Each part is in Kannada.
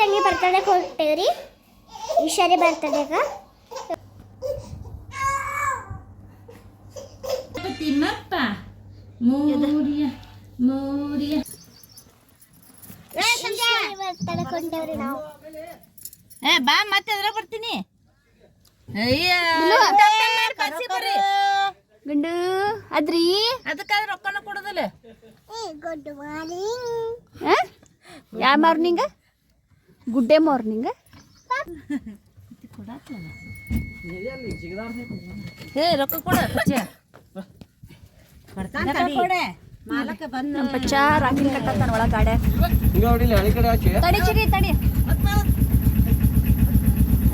ತಂಗಿ ಬರ್ತಡೇ ಕೊಟ್ಟೇವ್ರಿ ಈಶಾರಿ ಬರ್ತಡೇಗ ತಿನ್ನಪ್ಪ ಮೋರಿಯ ಮೋರಿಯ ಬರ್ತಡೇ ಕೊಟ್ಟೇವ್ರಿ ನಾವು ಬಾ ಮತ್ತೆ ಅದ್ರ ಬರ್ತೀನಿ ಗುಂಡು ಅದ್ರಿ ಅದಕ್ಕಾದ್ರೆ ರೊಕ್ಕನ ಕೊಡೋದಿಲ್ಲ ಗುಡ್ ಮಾರ್ನಿಂಗ್ ಯಾವ ಮಾರ್ನಿಂಗ ಗುಡ್ಡೆ ಮಾರ್ನಿಂಗ ರೊಕ್ಕ ಕೊಡ ಮಾಲಕ ಬಂದ ನಮ್ಮ ಪಚ್ಚ ರಾಕಿನ ಕಟ್ಟತ್ತಾನ ಒಳಗ ಗಾಡ್ಯಾಗ ತಡಿ ಚಿರಿ ತಡಿ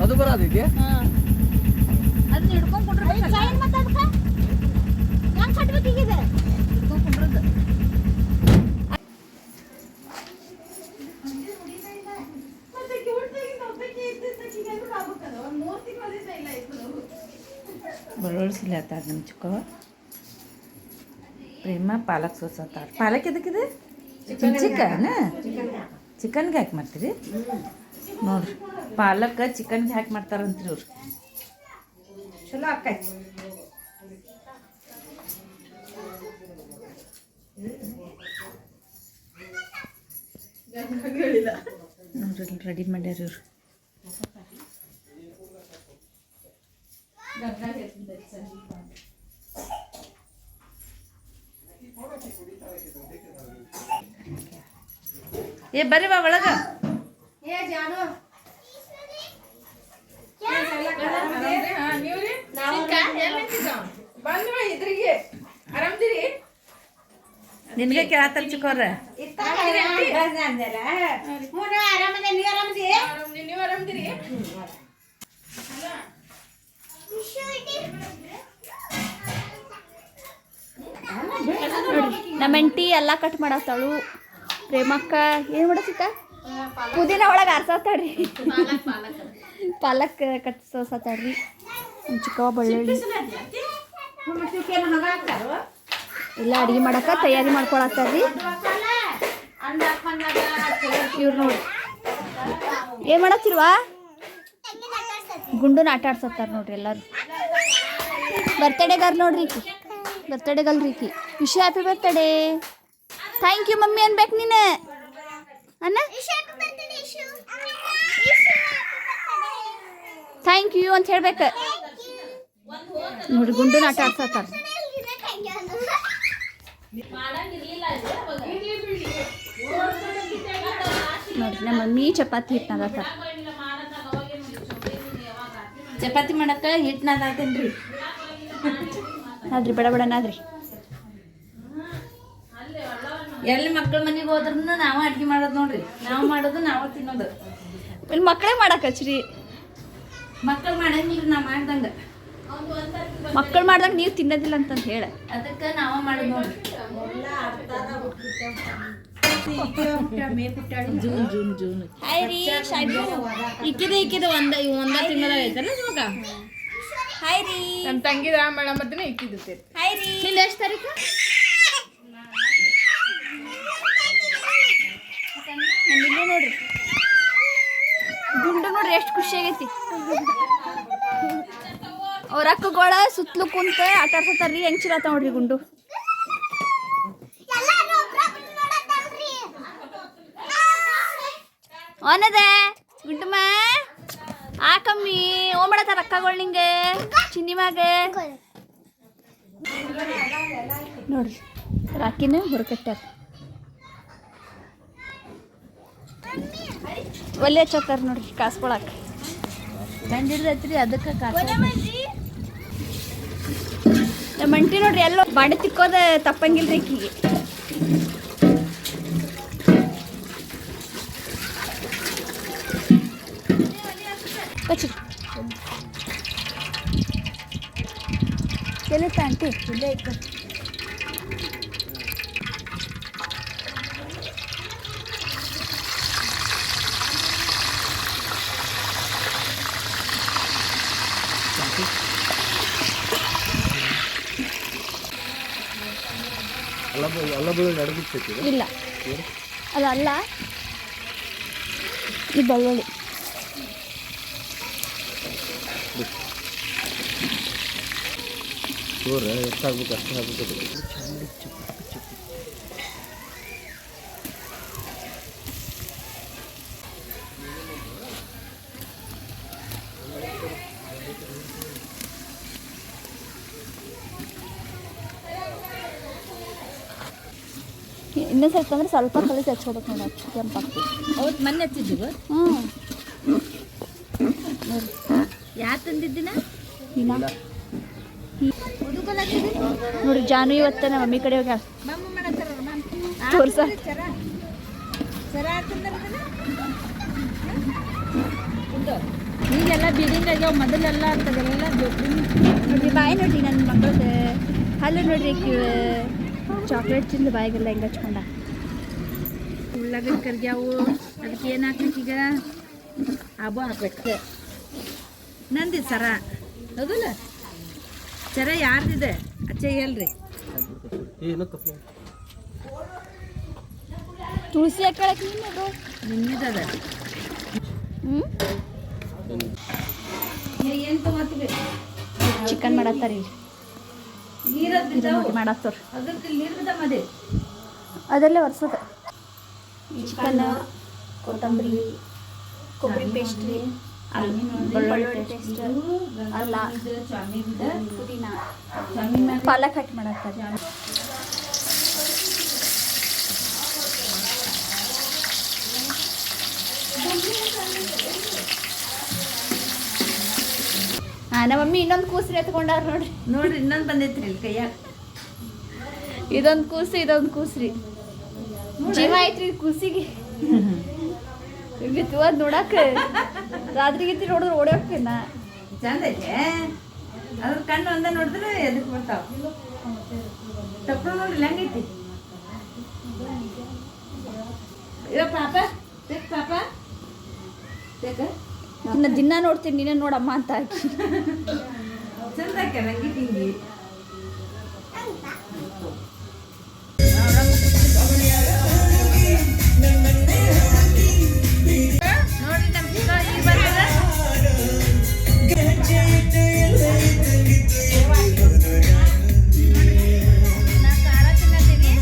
ಅದು ಬರೋದಿದ್ಯಾ ಅದನ್ನ ಹಿಡ್ಕೊಂಡ್ ಕುಂಡ್ರ ಬರೋಳ್ಸಿಲ್ಲತ್ತಾರ ನಮ್ಮ ಚಿಕ್ಕವ ಪ್ರೇಮ ಪಾಲಕ್ ಸೋಸತ್ತಾರ ಪಾಲಕ್ ಎದಕ್ಕಿದೆ ಚಿಕನ್ಗೆ ಹಾಕಿ ಮಾಡ್ತೀರಿ ನೋಡ್ರಿ ಪಾಲಕ್ ಚಿಕನ್ಗೆ ಹಾಕಿ ಮಾಡ್ತಾರಂತ್ರಿ ಇವ್ರು ಚಲೋ ಆಕೈತಿ ನೋಡ್ರಿ ರೆಡಿ ಮಾಡ್ಯಾರ ಇವ್ರು ಬರ್ರಿ ಬಾ ಒಳಗ ನಿನ್ಗೆ ಕೇಳತ್ತಾರ ಚಿಕ್ಕವ್ರ ನಮ್ಮ ಎಂಟಿ ಎಲ್ಲ ಕಟ್ ಮಾಡತ್ತಾಳು ಪ್ರೇಮಕ್ಕ ಏನು ಮಾಡಸಿಕ್ಕ ಪುದೀನ ಒಳಗೆ ಆರ್ಸತ್ತಾಡ್ರಿ ಪಾಲಕ್ ಕಟ್ಸತ್ತಾಡ್ರಿ ನಮ್ಮ ಚಿಕ್ಕವ ಬೆಳ್ಳುಳ್ಳಿ ಎಲ್ಲ ಅಡುಗೆ ಮಾಡಕ್ಕ ತಯಾರಿ ಮಾಡ್ಕೊಳತ್ತಾರ್ರಿ ಇವ್ರು ನೋಡಿ ಏನು ಮಾಡತ್ತಿಲ್ವಾ ಗುಂಡುನ ಆಟ ಆಡ್ಸತ್ತಾರ ನೋಡ್ರಿ ಎಲ್ಲರೂ ಬರ್ತಡೇಗಾರ್ ನೋಡ್ರಿ ಬರ್ತಡೇಗಲ್ರಿ ಈಕಿ wish happy birthday thank you mummy ಅನ್ಬೇಕು ನೀನು ಅನ್ನ ಥ್ಯಾಂಕ್ ಯು ಅಂತ ಹೇಳ್ಬೇಕು ನೋಡ್ರಿ ಗುಂಡುನ ಆಟ ಆಡ್ಸತ್ತಾರ ನೋಡ್ರಿ ನಮ್ಮ ಮಮ್ಮಿ ಚಪಾತಿ ಹಿಟ್ಟನದಾತಾರ ಚಪಾತಿ ಮಾಡಕ್ಕ ಹಿಟ್ಟನದಾತೇನ್ರಿ ನಾದ್ರಿ ಬಡ ಬಡ ನಾದ್ರಿ ಎಲ್ಲಿ ಮಕ್ಕಳ ಮನೆಗೆ ಹೋದ್ರೂ ನಾವು ಅಡ್ಗೆ ಮಾಡೋದು ನೋಡ್ರಿ ನಾವು ಮಾಡೋದು ನಾವು ತಿನ್ನೋದು ಇಲ್ಲಿ ಮಕ್ಕಳೇ ಮಾಡಕ್ಕೆ ಹಚ್ರಿ ಮಕ್ಕಳು ಮಾಡಂಗಿಲ್ರಿ ನಾ ಮಾಡ್ದಂಗ ಮಕ್ಕಳು ಮಾಡ್ದಂಗೆ ನೀವು ತಿನ್ನೋದಿಲ್ಲ ಅಂತಂದು ಹೇಳ ಅದಕ್ಕೆ ನಾವು ಮಾಡೋದು ನೋಡ್ರಿ ಜೂನ್ ಜೂನ್ ಜೂನ್ ಇಕ್ಕಿದ ಒಂದ ತಿಂಗಳಾಗ ಐತಲ್ಲ ನಿಮಗ ಹಾಯ್ ರೀ ನಮ್ಮ ತಂಗಿದ ಮೇಡಮ್ ಅದನ್ನ ಇಕ್ಕಿದ್ದೆ ಹಾಯ್ ರೀ ನಿಂದ ಎಷ್ಟು ತಾರೀಕು ನಮ್ಮಿಲ್ಲೂ ನೋಡ್ರಿ ಗುಂಡು ನೋಡ್ರಿ ಎಷ್ಟು ಖುಷಿ ಆಗೈತಿ ಅವ್ರ ಅಕ್ಕಗಳ ಸುತ್ತಲೂ ಕುಂತ ಆಟ ಆಡ್ಸತ್ತಾರ್ರಿ ಹೆಂಗ್ ಚಿರಾತ ನೋಡ್ರಿ ಗುಂಡು ಅವನದ ಗುಂಡುಮ್ಮ ಆ ಕಮ್ಮಿ ಓ ಮಾಡತ್ತಾರ ಅಕ್ಕಗಳು ನಿಂಗೆ ಚಿನ್ನಿಮಾಗ ನೋಡ್ರಿ ರಾಕಿನ ಹೊರಕಟ್ಟಾರ ಒಲೆ ಹಚ್ಚತ್ತಾರ ನೋಡ್ರಿ ಕಾಸ್ಕೊಳಕ್ ಗಂಡ ಹಿಡ್ದೈತ್ರಿ ಅದಕ್ಕೆ ನಮ್ಮ ಅಂಟಿ ನೋಡ್ರಿ ಎಲ್ಲೋ ಬಾಂಡೆ ತಿಕ್ಕೋದ ತಪ್ಪಂಗಿಲ್ರಿ ಈಕಿಗೆ ಎಲ್ಲಿತ್ತ ಆಂಟಿ ಇಲ್ಲೇ ಇತ್ತು ಅಲ್ಲ ನಡಗಿತ್ತು ಇಲ್ಲ ಅದಲ್ಲ ಈ ಬೆಳ್ಳುಳ್ಳಿ ಎಷ್ಟಾಗ್ಬೇಕು ಅಷ್ಟು ಹಾಕ್ಬೇಕು. ಇನ್ನೂ ಸ್ವಲ್ಪ ಅಂದ್ರೆ ಸ್ವಲ್ಪ ಕಲಿಸಿ ಹಚ್ಕೋಬೇಕು ನೋಡಿ, ಅಚ್ಚು ಕೆಂಪಾಗ್ತದೆ. ಅವತ್ತು ಮೊನ್ನೆ ಹಚ್ಚಿದ್ದೀವಿ. ನೋಡಿರಿ ಯಾರು ತಂದಿದ್ದೀನ ನೋಡ್ರಿ ಜಾನು ಇವತ್ತು ನಮ್ಮ ಮಮ್ಮಿ ಕಡೆ ಹೋಗ್ಯಾಳ ತೋರ್ಸ. ಈಗೆಲ್ಲ ಬಿಲ್ಡಿಂಗ್ ಆಗ್ಯಾವ, ಮೊದಲೆಲ್ಲ ಅಂತದೆಲ್ಲ ನೋಡ್ರಿ ಬಾಯಿ ನೋಡ್ರಿ ನನ್ನ ಮಗಳದ್ದು ಹಲ್ಲು ನೋಡ್ರಿ ಚಾಕ್ಲೇಟ್ ತಿಂದು ಬಾಯಿಗೆಲ್ಲ ಹೆಂಗೆ ಹಚ್ಕೊಂಡ. ಉಳ್ಳಾಗಡ್ಡಿ ಕರ್ಗ್ಯಾವು, ಅದಕ್ಕೆ ಏನು ಹಾಕ್ಬೇಕು ಈಗ? ಆಬು ಹಾಕ್ಬೇಕು. ನಂದಿ ಸರ ಹೌದಲ್ಲ? ಸರ ಯಾರ್ದಿದೆ ಅಚ್ಚೆ ಹೇಳ್ರಿ. ತುಳಸಿ ಹಾಕಳಕ್ಕೆ ನೀನು ನಿನ್ನದ ಏನು ತೊಗೊತೀವಿ? ಚಿಕನ್ ಮಾಡತ್ತಾರಿ, ಮಾಡತ್ತವ್ರ ಅದ್ರದ್ದು ನೀರ್ದ ಮದೆ ಅದರಲ್ಲೇ ಒರ್ಸೋದು. ಚಿಕನ್, ಕೊತ್ತಂಬರಿ, ಕೊಬ್ಬರಿ ಪೇಸ್ಟ್ ರೀ, ಬೆಳ್ಳುಳ್ಳಿ ಪೇಸ್ಟ್, ಅಲ್ಲ, ಪುದೀನ, ಪಾಲಕ್ ಕಟ್ ಮಾಡತ್ತಾರೆ. ನಮ್ಮ ಮಮ್ಮಿ ಇನ್ನೊಂದು ಕೂಸ್ರಿ ಎತ್ಕೊಂಡಾರ ನೋಡ್ರಿ. ನೋಡ್ರಿ ಇನ್ನೊಂದು ಬಂದೈತ್ರಿ ಇಲ್ಲಿ ಕೈಯಾಗ. ಇದೊಂದು ಕೂಸ್ರಿ, ಇದೊಂದು ಕೂಸ್ರಿ, ಜೀವ ಐತ್ರಿ ಕೂಸಿಗೆ. ಇವತ್ತು ನೋಡಾಕ ರಾತ್ರಿ ಗೀತಿ ನೋಡಿದ್ರೆ ಓಡಿ ಹೋಗ್ತೀನ. ಚಂದ ಐತೆ, ಅದ್ರ ಕಣ್ಣು ಒಂದ ನೋಡಿದ್ರೆ ಎದಕ್ಕೆ ಬರ್ತಾವ. ತಪ್ಪು ನೋಡ್ರಿ ಹೆಂಗೈತಿ. ಇವ ಪಾಪ ತೆಕ್ ಪಾಪ ತೆಗ. ಇನ್ನು ದಿನ ನೋಡ್ತೀನಿ, ನೀನೇ ನೋಡಮ್ಮ ಅಂತ ಹಾಕಿ. ಚಂದ ಹಾಕ್ಯ ನಂಗೆ ತಿಂಗಿ. ನೋಡ್ರಿ ನಮ್ಮ ಚಿಕ್ಕ ಈಗ ಬರ್ತಾರ. ನಾ ಖಾರ ತಿನ್ನತ್ತೀನಿ.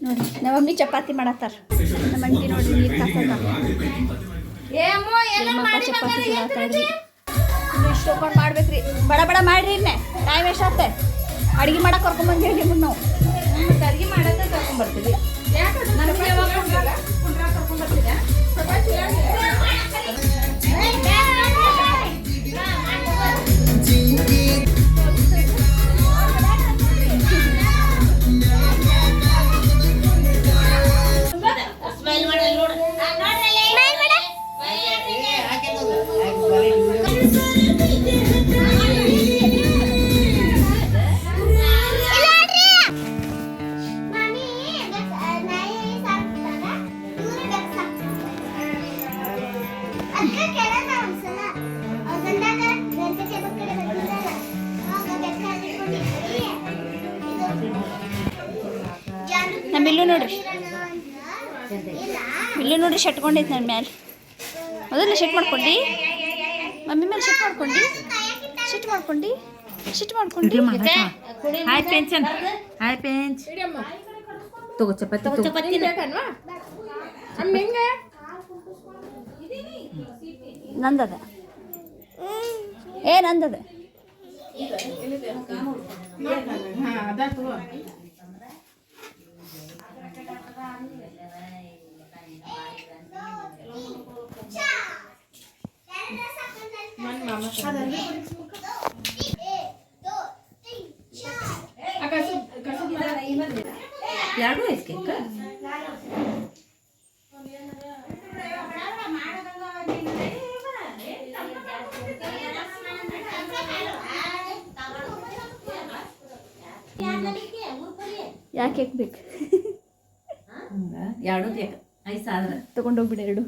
ನೋಡಿ ನಮ್ಮ ಮಮ್ಮಿ ಚಪಾತಿ ಮಾಡತ್ತಾರ. ನಮ್ಮ ಅಂಟಿ ನೋಡ್ರಿ ನೀರು ಕಾಸತ್ತ. ಚಪಾತಿ ಮಾಡತ್ತಾಳ್ರಿ. ಇಷ್ಟು ತೊಗೊಂಡು ಮಾಡ್ಬೇಕ್ರಿ, ಬಡ ಬಡ ಮಾಡ್ರಿ. ಇನ್ನೇ ಟೈಮ್ ಎಷ್ಟಾಗ್ತೆ? ಅಡುಗೆ ಮಾಡಕ್ಕೆ ಕರ್ಕೊಂಬಂದಿವಿ ನಿಮಗೆ ನಾವು. ಅಡುಗೆ ಮಾಡೋದ ಕರ್ಕೊಂಡ್ಬರ್ತೀವಿ. ನಮ್ಗೆ ಯಾವಾಗ ಕರ್ಕೊಂಡ್ಬರ್ತೀರಾ? ನಮ್ಮ ಇಲ್ಲೂ ನೋಡ್ರಿ, ಇಲ್ಲೂ ನೋಡ್ರಿ ಶಟ್ಕೊಂಡೈತೆ ನನ್ನ ಮ್ಯಾಲೆ. ಅದನ್ನ ಶೆಟ್ ಮಾಡ್ಕೊಂಡು ಮಮ್ಮಿ ಮೇಲೆ ಶೆಟ್ ಮಾಡ್ಕೊಂಡು ಶೆಟ್ ಮಾಡ್ಕೊಂಡು ಶೆಟ್ ಮಾಡ್ಕೊಂಡು. ಹಾಯ್ ಪೆನ್ಷನ್, ಹಾಯ್ ಪೆಂಚ್ ತಗೋ ಚಪಾತಿ. ಚಪಾತಿ ನಂದದ, ನಂದದ. ಎರಡು ಐಸ್ ಕೇಕ್ ಯಾಕೆ ಕೇಕ್ ಬೇಕು? ಎರಡು ಕೇಕ್ 5 ಸಾವಿರ ತೊಗೊಂಡೋಗ್ಬಿಡಿ 2.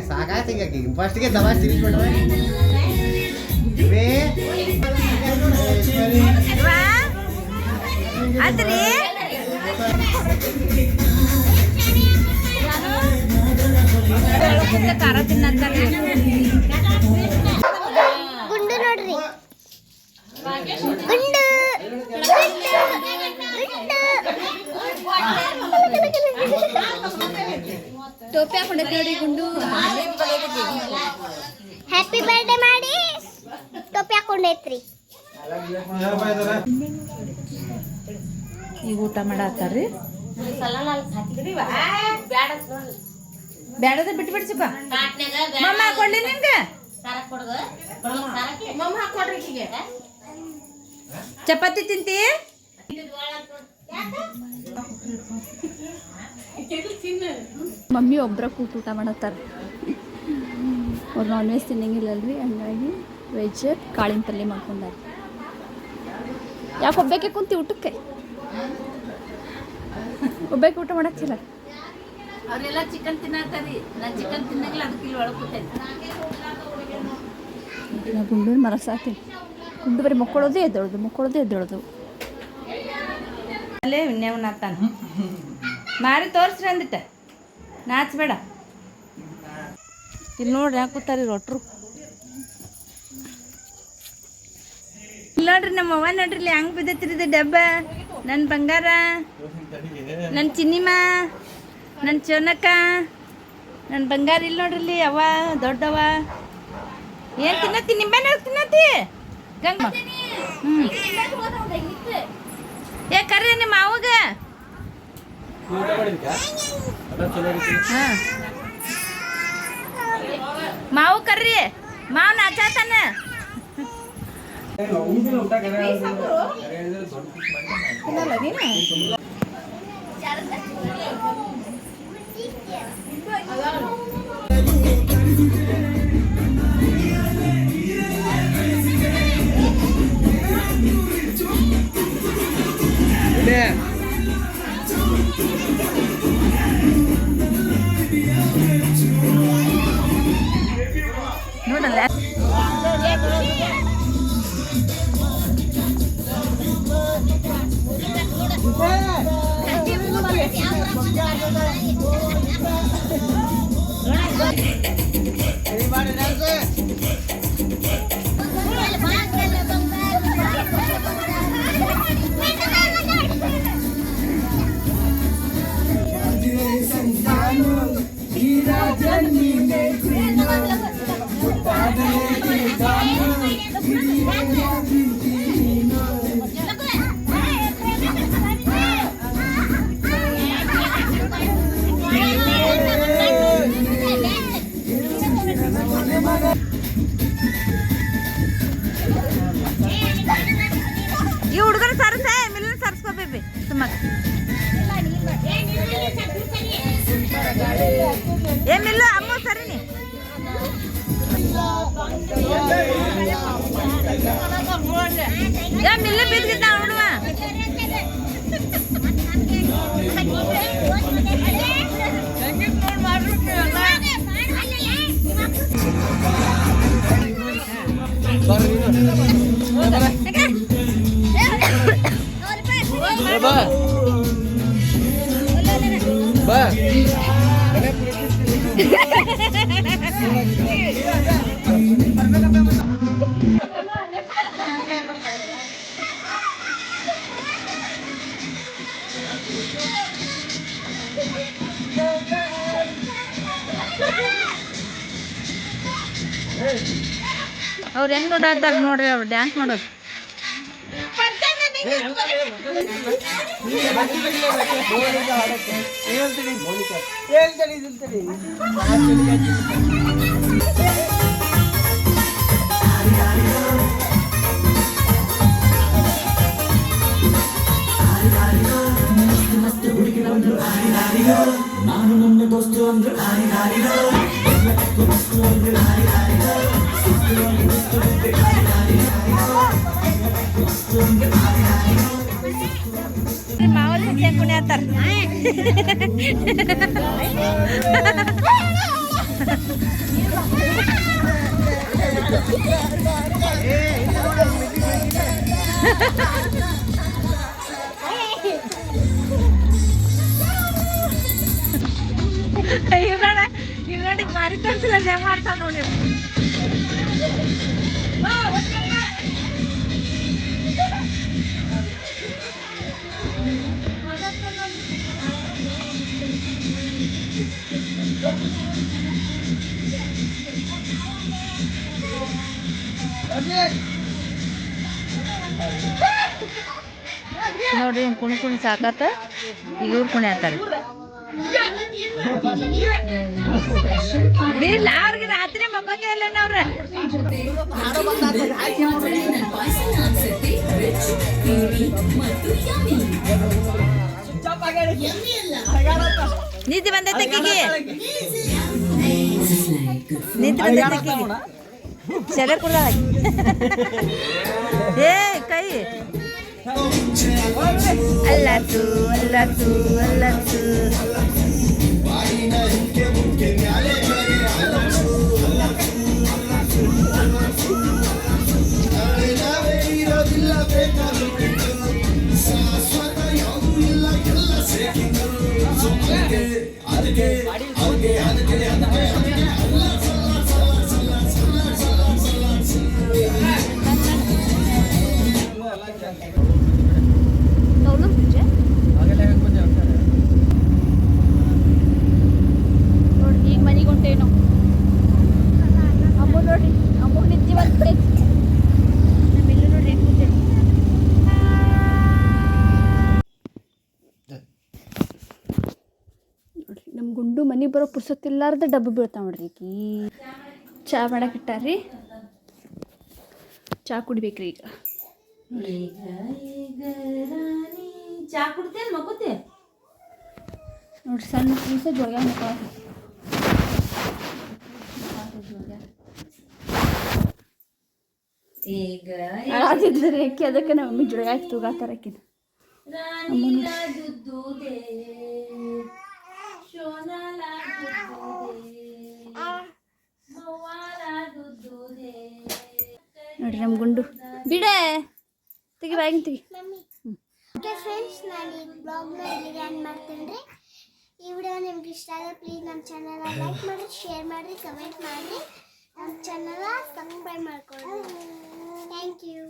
ಸಾಕಾಯ್ತು ಈಗ ಫಸ್ಟ್ಗೆ ದಬಾ ತಿರ್ಸ್ಬಿಟ್ರೆ ಆತ್ರಿ ಖಾರ ತಿನ್ನಂತಾನೆ ಗುಂಡು ನೋಡ್ರಿ ಟೋಪಿ ಹಾಕೊಂಡೈತಿ ನೋಡಿ ಗುಂಡು. ಹ್ಯಾಪಿ ಬರ್ಡೇ ಮಾಡಿ ಟೋಪಿ ಹಾಕೊಂಡೈತ್ರಿ. ಈಗ ಊಟ ಮಾಡತ್ತಾರ್ರಿ. ಬ್ಯಾಡದ ಬಿಟ್ಟು ಬಿಡ್ಸಿಪ್ಪ. ಮಮ್ಮ ಹಾಕೊಳ್ಳಿ ನಿಮ್ಗೆ ಚಪಾತಿ ತಿಂತಿ? ಮಮ್ಮಿ ಒಬ್ಬರ ಕೂತು ಊಟ ಮಾಡತ್ತಾರ. ಅವ್ರು ನಾನ್ ವೆಜ್ ತಿನ್ನಂಗಿಲ್ಲಲ್ರಿ, ಹಂಗಾಗಿ ವೆಜ್ ಕಾಳಿನ ಪಲ್ಯ ಮಾಡ್ಕೊಂಡಾರ. ಯಾಕೆ ಒಬ್ಬಕ್ಕೆ ಕುಂತಿ ಊಟಕ್ಕೆ? ಒಬ್ಬಕ್ಕೆ ಊಟ ಮಾಡಕ್ಕಿಲ್ಲ. ಅವರೆಲ್ಲ ಚಿಕನ್ ತಿನ್ನತ್ತಾರಿ. ನಾ ಚಿಕನ್ ತಿನ್ನಂಗಿಲ್ಲ, ಅದಕ್ಕೆ ಇಲ್ಲಿ ಒಳಗೆ ಕೂತೈತಿ. ನಾ ಗುಂಡು ಮರಸಾತೀನಿ. ಗುಂಡು ಬರೀ ಮಕ್ಕಳೋದೇ ಎದ್ದೇಳೋದು. ಅಲ್ಲೇ ಇನ್ನೇವನಾತಾನ ಮಾರಿ ತೋರಿಸ್ರಿ ಅಂದಿಟ್ಟ, ನಾಚಬೇಡ. ಇಲ್ಲಿ ನೋಡ್ರಿ ಯಾಕೆ ಕೂತಾರಿ ರೊಟ್ರು. ನೋಡ್ರಿ ನಮ್ಮ ಅವ್ವ ನೋಡ್ರಿ ಇಲ್ಲಿ ಹೆಂಗ್ ಬಿದ್ದೈತ್ರಿದ ಡಬ್ಬ. ನನ್ನ ಬಂಗಾರ, ನನ್ನ ಚಿನ್ನಿಮ್ಮ, ನನ್ನ ಚೋನಕ್ಕ, ನನ್ನ ಬಂಗಾರ ಇಲ್ಲಿ ನೋಡ್ರಿ ಇಲ್ಲಿ ಅವ್ವ ದೊಡ್ಡವ. ಏನು ತಿನ್ನತ್ತಿ? ನಿಂಬೆನ ತಿನ್ನತ್ತಿ ಗಂಗ? ಏ ಕರ್ರಿ ನಿಮ್ಮ ಮಾವಗ. ಹಾಂ ಮಾವು ಕರ್ರಿ, ಮಾವು ನಾಚಾತಾನ. ನೋಡಲ್ಲ ಈ ಹುಡುಗರು ಸರ್ಸ ಮಿಲ್ಲನ್ ಸರ್ಸ್ಕೋಬೇಬಿ ಸುಮ್ಮ. ಏ ಮಿಲ್ಲು ಅಮ್ಮ ಸರಿನಿ. ಏ ಮಿಲ್ಲು ಬಿದ್ದಿದ್ದ ನೋಡುವ. ಅವ್ರು ಹೆಂಗ್ ನೋಡಾಡ್ತಾರೆ ನೋಡ್ರಿ, ಅವ್ರು ಡ್ಯಾನ್ಸ್ ಮಾಡೋದು. ನಾನು ನನ್ನ ದೋಸ್ತು ಅಂದ್ರೆ ಮಾವಲ್ಲಿ ಕುಣಿಯತ್ತಾರ. ಇವ್ ನೋಡಿ ಮಾರಿ ತರ್ಸಿಲ್ಲ ಮಾಡ್ತಾವ ನೋಡಿ. ನೋಡ್ರಿ ಕುಣಿ ಸಾಕತ್ತ. ಈಗ ಇವ್ರು ಕುಣಿಯತ್ತಾರೆ. ಇಲ್ಲ ಅವ್ರಿಗೆ ರಾತ್ರಿ ಮಕ್ಕಳೇ ಇಲ್ಲ ನಾವ್ರ. ನಿದ್ದೆ ಬಂದೈತೆ ಅಕ್ಕಿಗೆ, ನಿದ್ದೆ ಬಂದೈತೆ ಅಕ್ಕಿಗೆ. ಸೆಲೆ ಕುಡ್ದ ಏ ಕೈ ಅಲ್ಲತ್ತು ಅಲ್ಲತ್ತು ಅಲ್ಲತ್ತು. ನಮ್ಮ ಗುಂಡು ಮನೆಗೆ ಬರೋ ಪುರ್ಸೊತ್ತಿಲ್ಲಾರ್ದ ಡಬ್ಬ ಬೀಳ್ತಾವ ನೋಡ್ರಿ ಈಕಿ. ಚಹಾ ಮಾಡಕ್ಕೆ ಇಟ್ಟಾರ್ರಿ, ಚಹಾ ಕುಡಿಬೇಕ್ರಿ ಈಗ. ಚಾ ಕುಡ್ತೇನೆ ಮಕ್ಕುತ್ತೆ ನೋಡ್ರಿ ಸಣ್ಣ ಪೂಸ ಜೋಗ್ಯಾಗ ಮಕ್ಕಳ ಈಗ ಆದಿದ್ರಿ ಅಕ್ಕಿ, ಅದಕ್ಕೆ ನಮ್ಮ ಮಮ್ಮಿ ಜೋಗ್ಯಾಗ ತೂಗಾತಾರ ಅಕ್ಕಿನ. ನೋಡ್ರಿ ನಮ್ಮ ಗುಂಡು ಬಿಡೆ ತೆಗಿ ಬಾಗಿನ ತೆಗಿ. ಓಕೆ ಫ್ರೆಂಡ್ಸ್, ನಾನು ಈ ಬ್ಲಾಗ್ನ ಇಲ್ಲಿಗೆ ಎಂಡ್ ಮಾಡ್ತೀನಿ ರೀ. ಈ ವಿಡಿಯೋ ನಿಮ್ಗೆ ಇಷ್ಟ ಆದರೆ ಪ್ಲೀಸ್ ನಮ್ಮ ಚಾನಲ್ ಲೈಕ್ ಮಾಡಿ, ಶೇರ್ ಮಾಡಿರಿ, ಕಮೆಂಟ್ ಮಾಡಿ, ನಮ್ಮ ಚಾನಲ್ ಸಬ್ಸ್ಕ್ರೈಬ್ ಮಾಡ್ಕೊಳ್ಳಿ. Thank you.